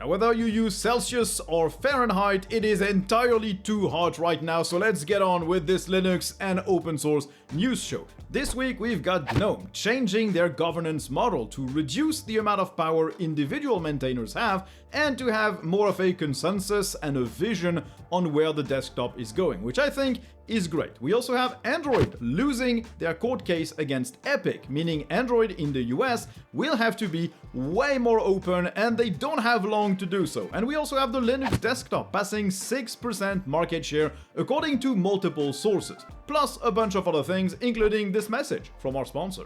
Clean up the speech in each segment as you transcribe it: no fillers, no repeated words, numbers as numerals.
Now, whether you use Celsius or Fahrenheit, it is entirely too hot right now, so let's get on with this Linux and open source news show. This week we've got GNOME changing their governance model to reduce the amount of power individual maintainers have and to have more of a consensus and a vision on where the desktop is going, which I think is great. We also have Android losing their court case against Epic, meaning Android in the US will have to be way more open and they don't have long to do so. And we also have the Linux desktop passing 6% market share according to multiple sources, plus a bunch of other things, including this message from our sponsor.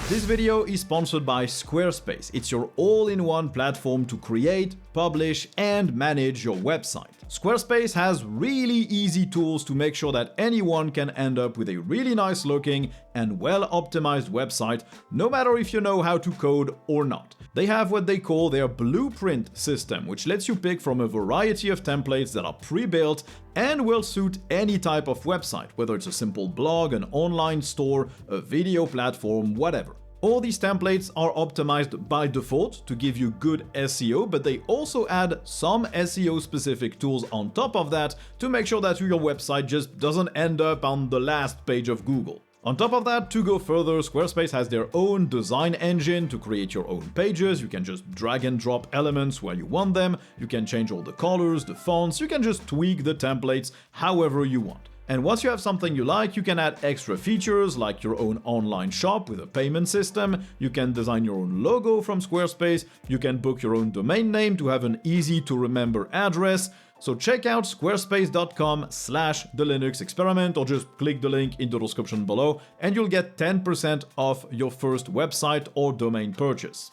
This video is sponsored by SquareSpace. It's your all-in-one platform to create, publish, and manage your website. Squarespace has really easy tools to make sure that anyone can end up with a really nice looking and well-optimized website, no matter if you know how to code or not. They have what they call their blueprint system, which lets you pick from a variety of templates that are pre-built and will suit any type of website, whether it's a simple blog, an online store, a video platform, whatever. All these templates are optimized by default to give you good SEO, but they also add some SEO-specific tools on top of that to make sure that your website just doesn't end up on the last page of Google. On top of that, to go further, Squarespace has their own design engine to create your own pages. You can just drag and drop elements where you want them, you can change all the colors, the fonts, you can just tweak the templates however you want. And once you have something you like, you can add extra features like your own online shop with a payment system, you can design your own logo from Squarespace, you can book your own domain name to have an easy to remember address. So check out squarespace.com/TheLinuxExperiment or just click the link in the description below and you'll get 10% off your first website or domain purchase.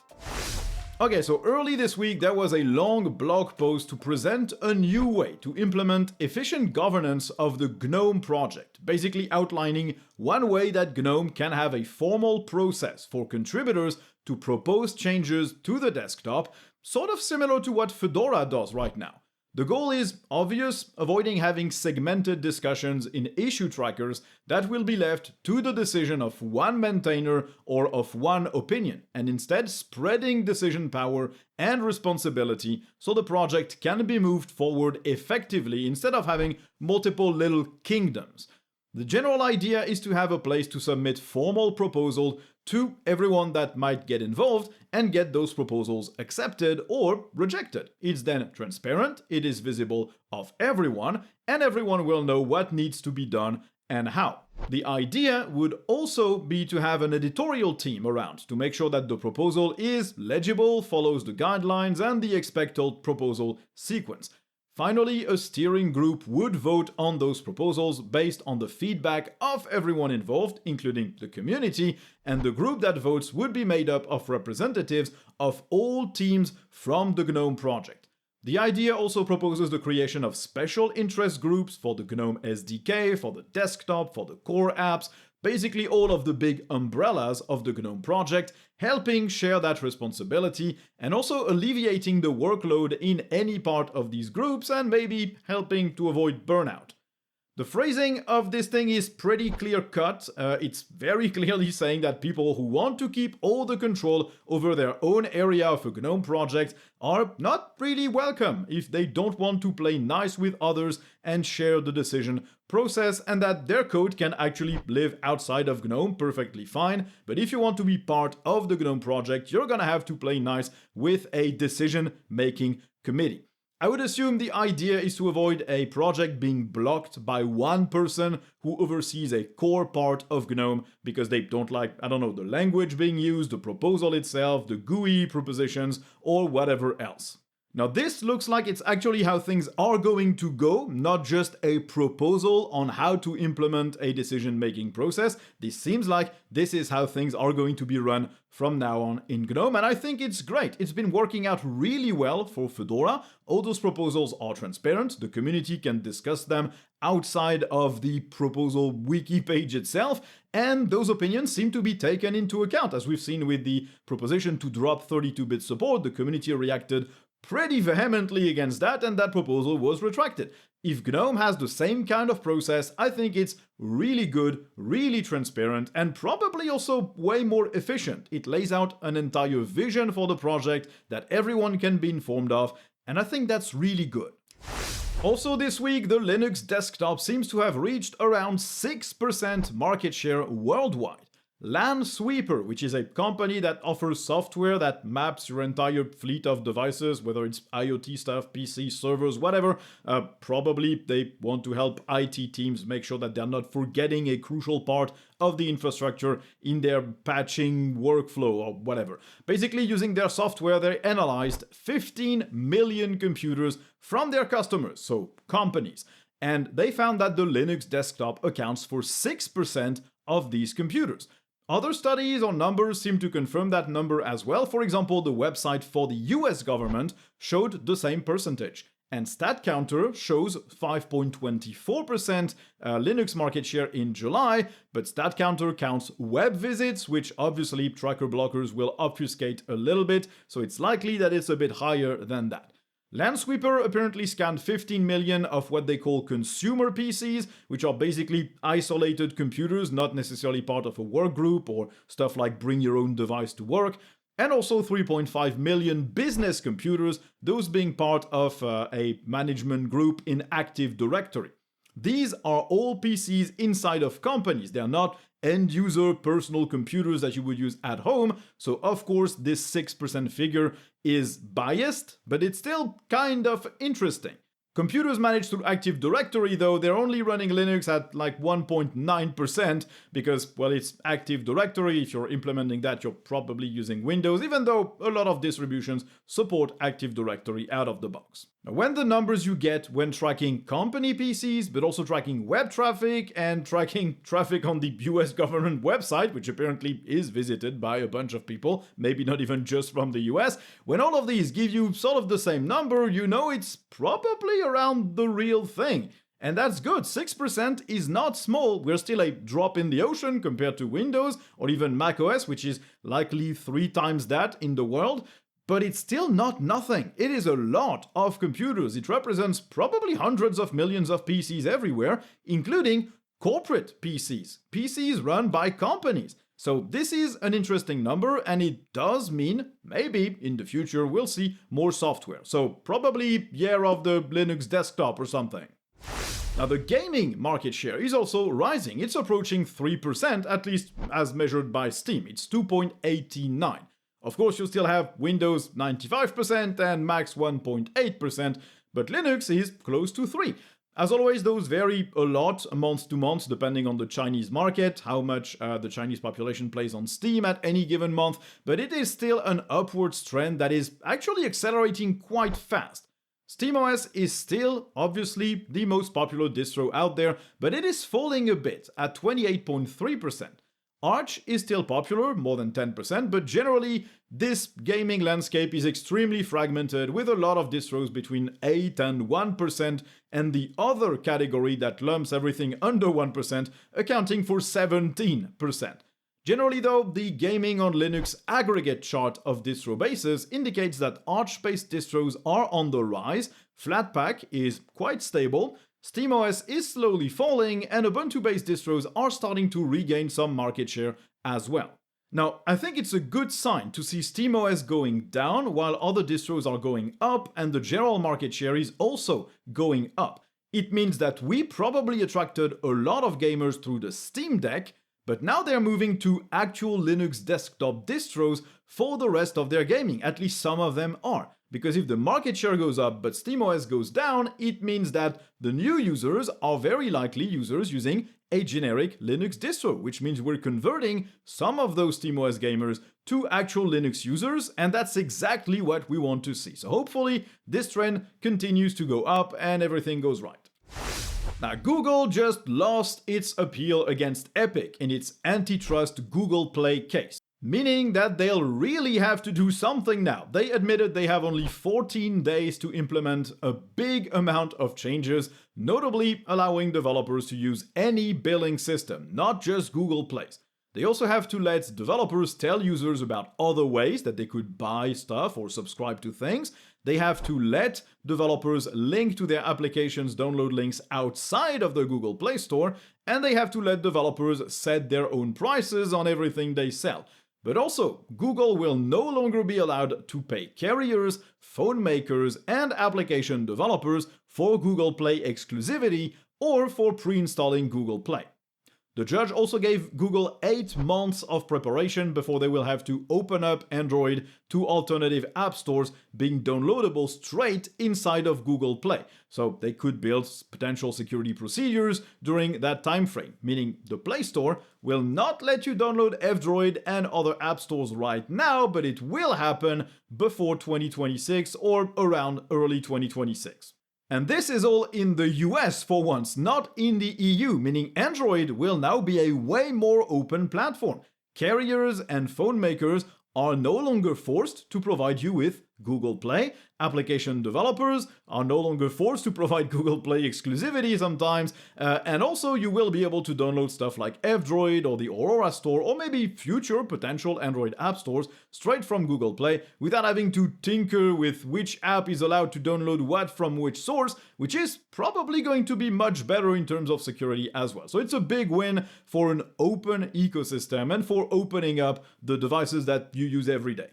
Okay, so early this week there was a long blog post to present a new way to implement efficient governance of the GNOME project, basically outlining one way that GNOME can have a formal process for contributors to propose changes to the desktop, sort of similar to what Fedora does right now. The goal is obvious, avoiding having segmented discussions in issue trackers that will be left to the decision of one maintainer or of one opinion, and instead spreading decision power and responsibility so the project can be moved forward effectively instead of having multiple little kingdoms. The general idea is to have a place to submit formal proposals to everyone that might get involved and get those proposals accepted or rejected. It's then transparent, it is visible of everyone, and everyone will know what needs to be done and how. The idea would also be to have an editorial team around to make sure that the proposal is legible, follows the guidelines and the expected proposal sequence. Finally, a steering group would vote on those proposals based on the feedback of everyone involved, including the community, and the group that votes would be made up of representatives of all teams from the GNOME project. The idea also proposes the creation of special interest groups for the GNOME SDK, for the desktop, for the core apps, basically all of the big umbrellas of the GNOME project, helping share that responsibility and also alleviating the workload in any part of these groups and maybe helping to avoid burnout. The phrasing of this thing is pretty clear-cut. It's very clearly saying that people who want to keep all the control over their own area of a GNOME project are not really welcome if they don't want to play nice with others and share the decision process, and that their code can actually live outside of GNOME perfectly fine. But if you want to be part of the GNOME project, you're gonna have to play nice with a decision-making committee. I would assume the idea is to avoid a project being blocked by one person who oversees a core part of GNOME because they don't like, I don't know, the language being used, the proposal itself, the GUI propositions, or whatever else. Now this looks like it's actually how things are going to go, not just a proposal on how to implement a decision-making process. This seems like this is how things are going to be run from now on in GNOME, and I think it's great. It's been working out really well for Fedora. All those proposals are transparent, the community can discuss them outside of the proposal wiki page itself, and those opinions seem to be taken into account. As we've seen with the proposition to drop 32-bit support, the community reacted pretty vehemently against that, and that proposal was retracted. If GNOME has the same kind of process, I think it's really good, really transparent, and probably also way more efficient. It lays out an entire vision for the project that everyone can be informed of, And I think that's really good. Also this week, the Linux desktop seems to have reached around 6% market share worldwide. LAN Sweeper, which is a company that offers software that maps your entire fleet of devices, whether it's IoT stuff, PC, servers, whatever, probably they want to help IT teams make sure that they're not forgetting a crucial part of the infrastructure in their patching workflow or whatever. Basically, using their software, they analyzed 15 million computers from their customers, so companies, and they found that the Linux desktop accounts for 6% of these computers. Other studies or numbers seem to confirm that number as well. For example, the website for the US government showed the same percentage. And StatCounter shows 5.24% Linux market share in July, but StatCounter counts web visits, which obviously tracker blockers will obfuscate a little bit, so it's likely that it's a bit higher than that. LAN Sweeper apparently scanned 15 million of what they call consumer PCs, which are basically isolated computers, not necessarily part of a work group or stuff like bring your own device to work, and also 3.5 million business computers, those being part of a management group in Active Directory. These are all PCs inside of companies. They are not end-user personal computers that you would use at home, so of course this 6% figure is biased, but it's still kind of interesting. Computers managed through Active Directory, though, they're only running Linux at like 1.9% because, well, it's Active Directory. If you're implementing that, you're probably using Windows, even though a lot of distributions support Active Directory out of the box. Now, when the numbers you get when tracking company PCs, but also tracking web traffic and tracking traffic on the US government website, which apparently is visited by a bunch of people, maybe not even just from the US, when all of these give you sort of the same number, you know it's probably around the real thing. And that's good. 6% is not small. We're still a drop in the ocean compared to Windows or even macOS, which is likely 3 times that in the world. But it's still not nothing. It is a lot of computers. It represents probably hundreds of millions of PCs everywhere, including corporate PCs. PCs run by companies. So this is an interesting number, and it does mean maybe in the future we'll see more software. So probably year of the Linux desktop or something. Now the gaming market share is also rising. It's approaching 3%, at least as measured by Steam. It's 2.89. Of course, you still have Windows 95% and Macs 1.8%, but Linux is close to 3%. As always, those vary a lot month to month depending on the Chinese market, how much the Chinese population plays on Steam at any given month, but it is still an upwards trend that is actually accelerating quite fast. SteamOS is still, obviously, the most popular distro out there, but it is falling a bit at 28.3%. Arch is still popular, more than 10%, but generally, this gaming landscape is extremely fragmented with a lot of distros between 8 and 1%, and the other category that lumps everything under 1% accounting for 17%. Generally though, the Gaming on Linux aggregate chart of distro bases indicates that Arch-based distros are on the rise, Flatpak is quite stable, SteamOS is slowly falling, and Ubuntu-based distros are starting to regain some market share as well. Now, I think it's a good sign to see SteamOS going down while other distros are going up and the general market share is also going up. It means that we probably attracted a lot of gamers through the Steam Deck, but now they're moving to actual Linux desktop distros for the rest of their gaming, at least some of them are. Because if the market share goes up but SteamOS goes down, it means that the new users are very likely users using a generic Linux distro, which means we're converting some of those SteamOS gamers to actual Linux users, and that's exactly what we want to see. So hopefully this trend continues to go up and everything goes right. Now, Google just lost its appeal against Epic in its antitrust Google Play case, meaning that they'll really have to do something now. They admitted they have only 14 days to implement a big amount of changes, notably allowing developers to use any billing system, not just Google Plays. They also have to let developers tell users about other ways that they could buy stuff or subscribe to things. They have to let developers link to their applications' download links outside of the Google Play Store, and they have to let developers set their own prices on everything they sell. But also, Google will no longer be allowed to pay carriers, phone makers, and application developers for Google Play exclusivity or for pre-installing Google Play. The judge also gave Google 8 months of preparation before they will have to open up Android to alternative app stores being downloadable straight inside of Google Play. So they could build potential security procedures during that time frame, meaning the Play Store will not let you download F-Droid and other app stores right now, but it will happen before 2026 or around early 2026. And this is all in the US for once, not in the EU, meaning Android will now be a way more open platform. Carriers and phone makers are no longer forced to provide you with Google Play. Application developers are no longer forced to provide Google Play exclusivity sometimes, and also you will be able to download stuff like F-Droid or the Aurora Store or maybe future potential Android app stores straight from Google Play without having to tinker with which app is allowed to download what from which source, which is probably going to be much better in terms of security as well. So it's a big win for an open ecosystem and for opening up the devices that you use every day.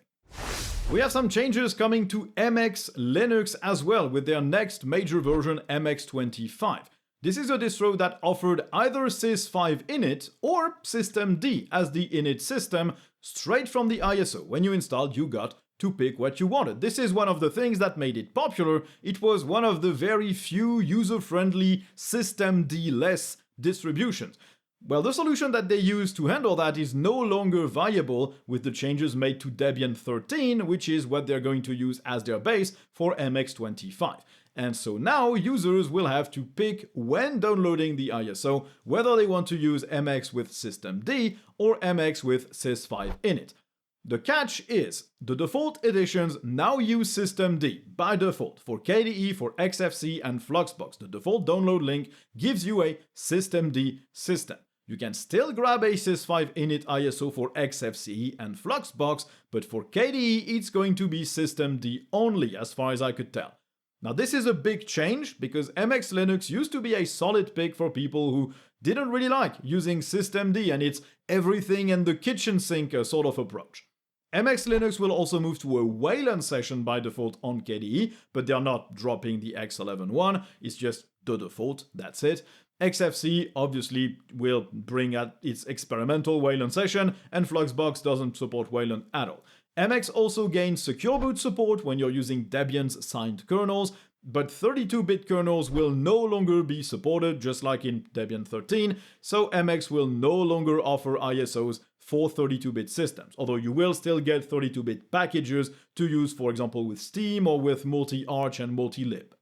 We have some changes coming to MX Linux as well with their next major version MX25. This is a distro that offered either sys5 init or systemd as the init system straight from the ISO. When you installed, you got to pick what you wanted. This is one of the things that made it popular. It was one of the very few user-friendly systemd-less distributions. Well, the solution that they use to handle that is no longer viable with the changes made to Debian 13, which is what they're going to use as their base for MX25. And so now users will have to pick when downloading the ISO whether they want to use MX with systemd or MX with sys5 init. The catch is, the default editions now use systemd by default for KDE, for XFC, and Fluxbox. The default download link gives you a systemd system. You can still grab a sys5 init ISO for XFCE and Fluxbox, but for KDE it's going to be systemd only as far as I could tell. Now this is a big change because MX Linux used to be a solid pick for people who didn't really like using systemd and its everything and the kitchen sink sort of approach. MX Linux will also move to a Wayland session by default on KDE, but they're not dropping the X11 one, it's just the default, that's it. XFC obviously will bring out its experimental Wayland session, and Fluxbox doesn't support Wayland at all. MX also gains secure boot support when you're using Debian's signed kernels, but 32-bit kernels will no longer be supported, just like in Debian 13, so MX will no longer offer ISOs for 32-bit systems, although you will still get 32-bit packages to use, for example, with Steam or with multi-arch and multi-lib.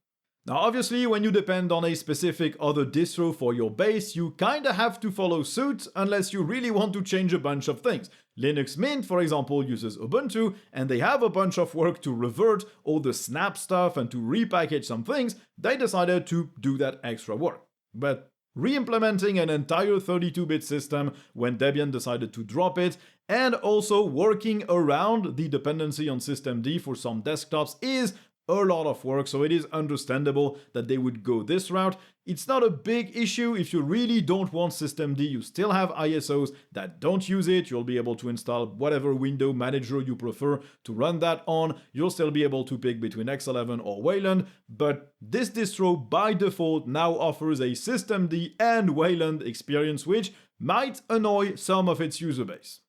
Now obviously, when you depend on a specific other distro for your base, you kinda have to follow suit unless you really want to change a bunch of things. Linux Mint, for example, uses Ubuntu, and they have a bunch of work to revert all the snap stuff and to repackage some things. They decided to do that extra work. But re-implementing an entire 32-bit system when Debian decided to drop it, and also working around the dependency on systemd for some desktops is a lot of work, so it is understandable that they would go this route. It's not a big issue if you really don't want systemd, you still have ISOs that don't use it, you'll be able to install whatever window manager you prefer to run that on, you'll still be able to pick between X11 or Wayland, but this distro by default now offers a systemd and Wayland experience, which might annoy some of its user base.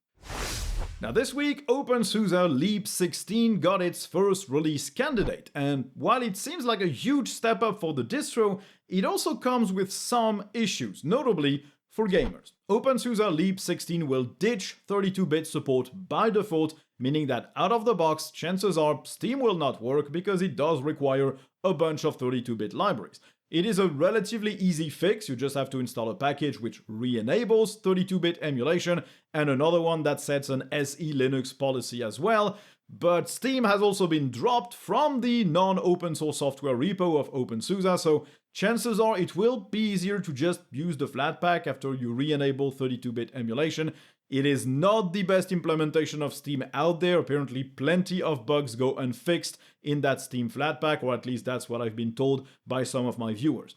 Now this week, OpenSUSE Leap 16 got its first release candidate, and while it seems like a huge step up for the distro, it also comes with some issues, notably for gamers. OpenSUSE Leap 16 will ditch 32-bit support by default, meaning that out of the box, chances are Steam will not work because it does require a bunch of 32-bit libraries. It is a relatively easy fix, you just have to install a package which re-enables 32-bit emulation and another one that sets an SE Linux policy as well, but Steam has also been dropped from the non-open source software repo of OpenSUSE, so chances are it will be easier to just use the Flatpak after you re-enable 32-bit emulation. It is not the best implementation of Steam out there, apparently plenty of bugs go unfixed in that Steam Flatpak, or at least that's what I've been told by some of my viewers.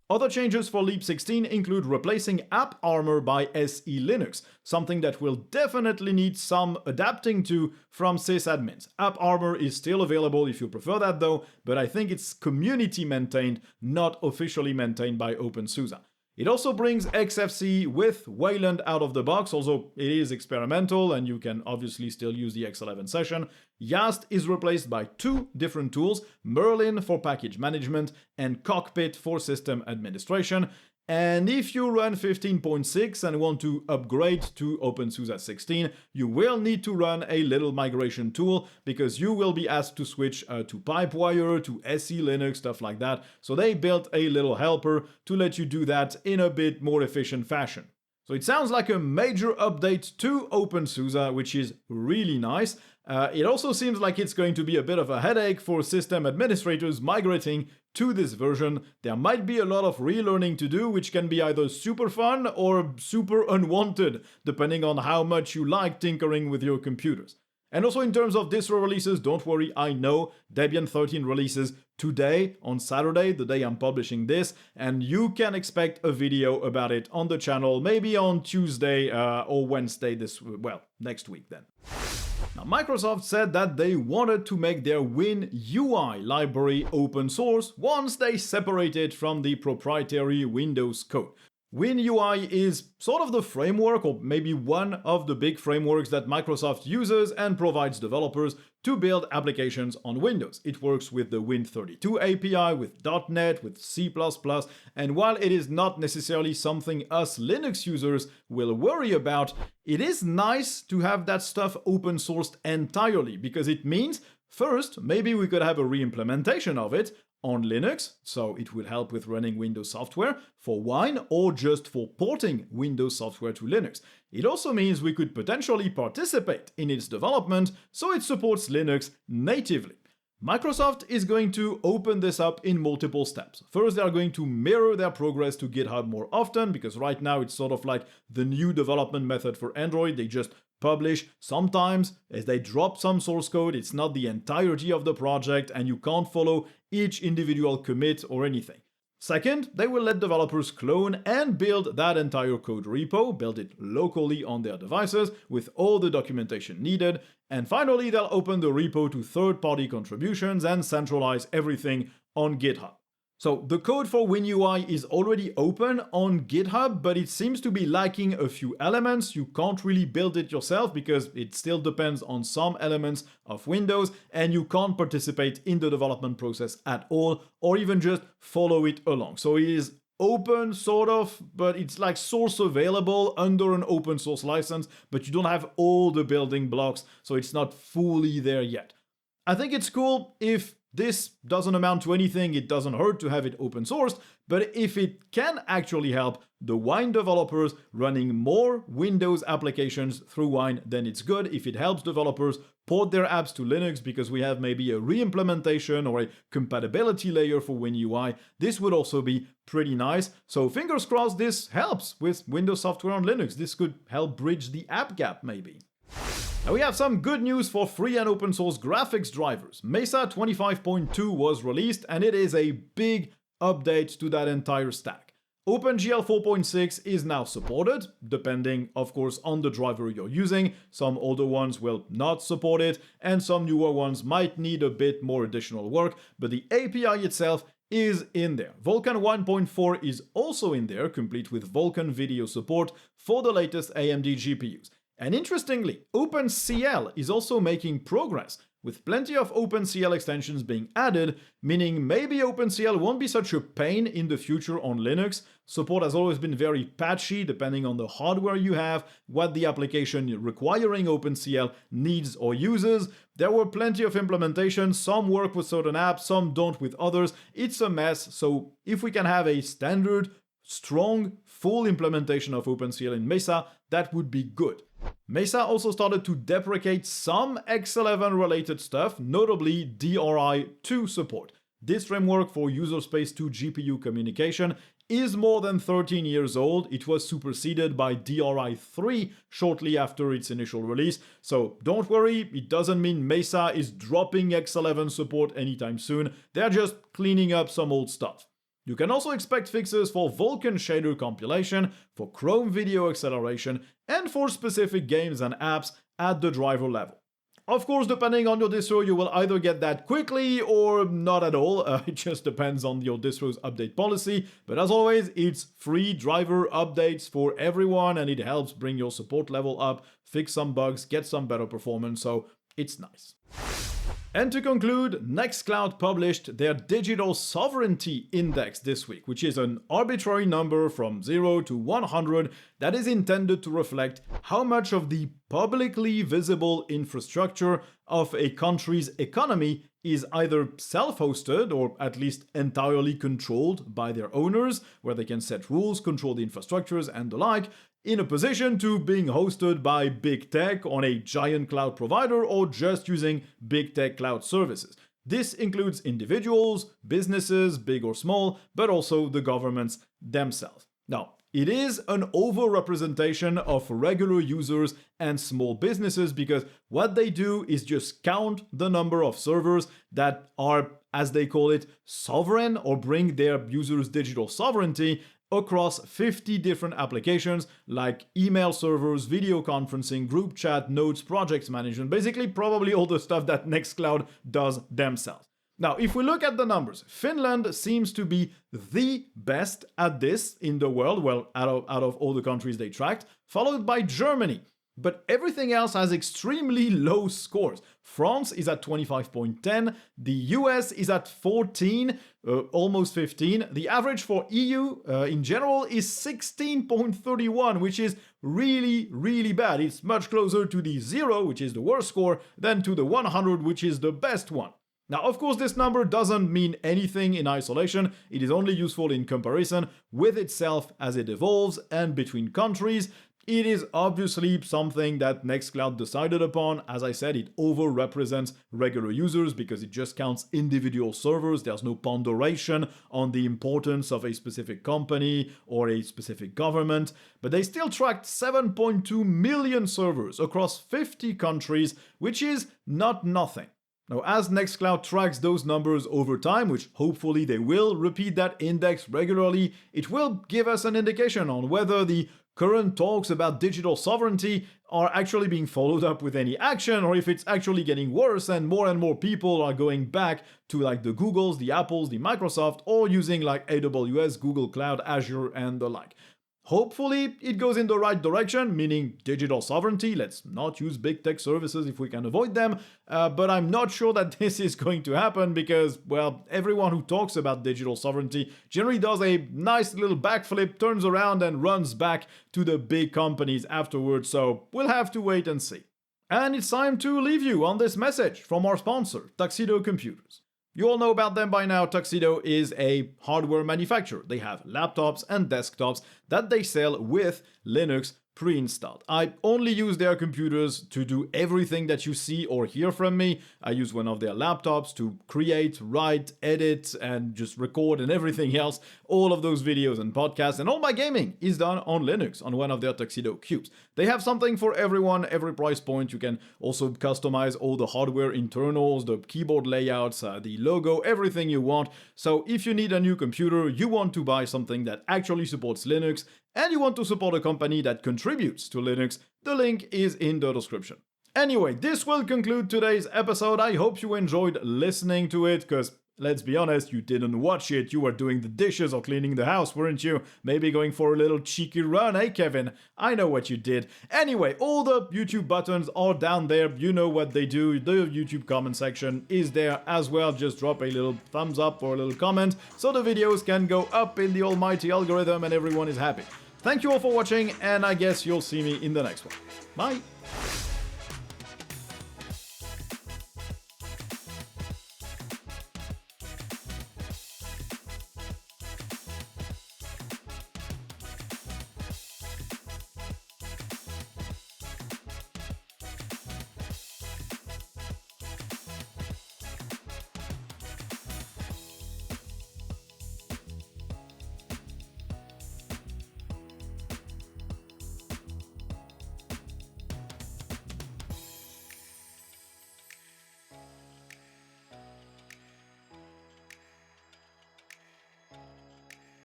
Other changes for Leap 16 include replacing AppArmor by SE Linux, something that will definitely need some adapting to from sysadmins. AppArmor is still available if you prefer that though, but I think it's community maintained, not officially maintained by OpenSUSE. It also brings XFC with Wayland out of the box, although it is experimental and you can obviously still use the X11 session. Yast is replaced by two different tools, Merlin for package management and Cockpit for system administration. And if you run 15.6 and want to upgrade to OpenSUSE 16, you will need to run a little migration tool because you will be asked to switch to Pipewire, to SE Linux, stuff like that. So they built a little helper to let you do that in a bit more efficient fashion. So it sounds like a major update to OpenSUSE, which is really nice. It also seems like it's going to be a bit of a headache for system administrators migrating to this version. There might be a lot of relearning to do, which can be either super fun or super unwanted, depending on how much you like tinkering with your computers. And also in terms of distro releases, don't worry, I know Debian 13 releases today, on Saturday, the day I'm publishing this, and you can expect a video about it on the channel, maybe on Tuesday or Wednesday next week then. Now, Microsoft said that they wanted to make their WinUI library open source once they separate it from the proprietary Windows code. WinUI is sort of the framework, or maybe one of the big frameworks that Microsoft uses and provides developers to build applications on Windows. It works with the Win32 API, with .NET, with C++, and while it is not necessarily something us Linux users will worry about, it is nice to have that stuff open sourced entirely, because it means, first, maybe we could have a re-implementation of it on Linux, so it will help with running Windows software for Wine or just for porting Windows software to Linux. It also means we could potentially participate in its development so it supports Linux natively. Microsoft is going to open this up in multiple steps. First, they are going to mirror their progress to GitHub more often, because right now it's sort of like the new development method for Android. They just publish sometimes as they drop some source code. It's not the entirety of the project and you can't follow each individual commit or anything. Second, they will let developers clone and build that entire code repo, build it locally on their devices with all the documentation needed. And finally, they'll open the repo to third-party contributions and centralize everything on GitHub. So the code for WinUI is already open on GitHub, but it seems to be lacking a few elements. You can't really build it yourself because it still depends on some elements of Windows, and you can't participate in the development process at all, or even just follow it along. So it is open, sort of, but it's like source available under an open source license, but you don't have all the building blocks, so it's not fully there yet. I think it's cool. If this doesn't amount to anything, it doesn't hurt to have it open sourced, but if it can actually help the Wine developers running more Windows applications through Wine, then it's good. If it helps developers port their apps to Linux because we have maybe a re-implementation or a compatibility layer for WinUI, this would also be pretty nice. So fingers crossed this helps with Windows software on Linux. This could help bridge the app gap maybe. Now we have some good news for free and open source graphics drivers. Mesa 25.2 was released and it is a big update to that entire stack. OpenGL 4.6 is now supported, depending of course on the driver you're using. Some older ones will not support it and some newer ones might need a bit more additional work, but the API itself is in there. Vulkan 1.4 is also in there, complete with Vulkan video support for the latest AMD GPUs. And interestingly, OpenCL is also making progress, with plenty of OpenCL extensions being added, meaning maybe OpenCL won't be such a pain in the future on Linux. Support has always been very patchy, depending on the hardware you have, what the application requiring OpenCL needs or uses. There were plenty of implementations, some work with certain apps, some don't with others. It's a mess, so if we can have a standard, strong, full implementation of OpenCL in Mesa, that would be good. Mesa also started to deprecate some X11 related stuff, notably DRI2 support. This framework for user space to GPU communication is more than 13 years old. It was superseded by DRI3 shortly after its initial release, so don't worry, it doesn't mean Mesa is dropping X11 support anytime soon. They're just cleaning up some old stuff. You can also expect fixes for Vulkan shader compilation, for Chrome video acceleration, and for specific games and apps at the driver level. Of course, depending on your distro, you will either get that quickly or not at all. It just depends on your distro's update policy. But as always, it's free driver updates for everyone, and it helps bring your support level up, fix some bugs, get some better performance, so it's nice. And to conclude, Nextcloud published their Digital Sovereignty Index this week, which is an arbitrary number from 0 to 100 that is intended to reflect how much of the publicly visible infrastructure of a country's economy is either self-hosted or at least entirely controlled by their owners, where they can set rules, control the infrastructures and the like, in opposition to being hosted by big tech on a giant cloud provider or just using big tech cloud services. This includes individuals, businesses, big or small, but also the governments themselves. Now, it is an overrepresentation of regular users and small businesses because what they do is just count the number of servers that are, as they call it, sovereign or bring their users' digital sovereignty across 50 different applications like email servers, video conferencing, group chat, notes, projects management, basically probably all the stuff that Nextcloud does themselves. Now, if we look at the numbers, Finland seems to be the best at this in the world, well, out of all the countries they tracked, followed by Germany. But everything else has extremely low scores. France is at 25.10, the US is at 14, almost 15. The average for EU in general is 16.31, which is really, really bad. It's much closer to the 0, which is the worst score, than to the 100, which is the best one. Now, of course, this number doesn't mean anything in isolation. It is only useful in comparison with itself as it evolves and between countries. It is obviously something that Nextcloud decided upon. As I said, it overrepresents regular users because it just counts individual servers. There's no ponderation on the importance of a specific company or a specific government. But they still tracked 7.2 million servers across 50 countries, which is not nothing. Now, as Nextcloud tracks those numbers over time, which hopefully they will repeat that index regularly, it will give us an indication on whether the current talks about digital sovereignty are actually being followed up with any action, or if it's actually getting worse and more people are going back to like the Googles, the Apples, the Microsoft, or using like AWS, Google Cloud, Azure, and the like. Hopefully it goes in the right direction, meaning digital sovereignty. Let's not use big tech services if we can avoid them. But I'm not sure that this is going to happen because, well, everyone who talks about digital sovereignty generally does a nice little backflip, turns around and runs back to the big companies afterwards. So we'll have to wait and see. And it's time to leave you on this message from our sponsor, Tuxedo Computers. You all know about them by now. Tuxedo is a hardware manufacturer. They have laptops and desktops that they sell with Linux pre-installed. I only use their computers to do everything that you see or hear from me. I use one of their laptops to create, write, edit, and just record and everything else. All of those videos and podcasts and all my gaming is done on Linux on one of their Tuxedo cubes. They have something for everyone, every price point. You can also customize all the hardware internals, the keyboard layouts, the logo, everything you want. So if you need a new computer, you want to buy something that actually supports Linux, and you want to support a company that contributes to Linux, the link is in the description. Anyway, this will conclude today's episode. I hope you enjoyed listening to it, because let's be honest, you didn't watch it. You were doing the dishes or cleaning the house, weren't you? Maybe going for a little cheeky run, eh, Kevin? I know what you did. Anyway, all the YouTube buttons are down there. You know what they do. The YouTube comment section is there as well. Just drop a little thumbs up or a little comment so the videos can go up in the almighty algorithm and everyone is happy. Thank you all for watching, and I guess you'll see me in the next one. Bye!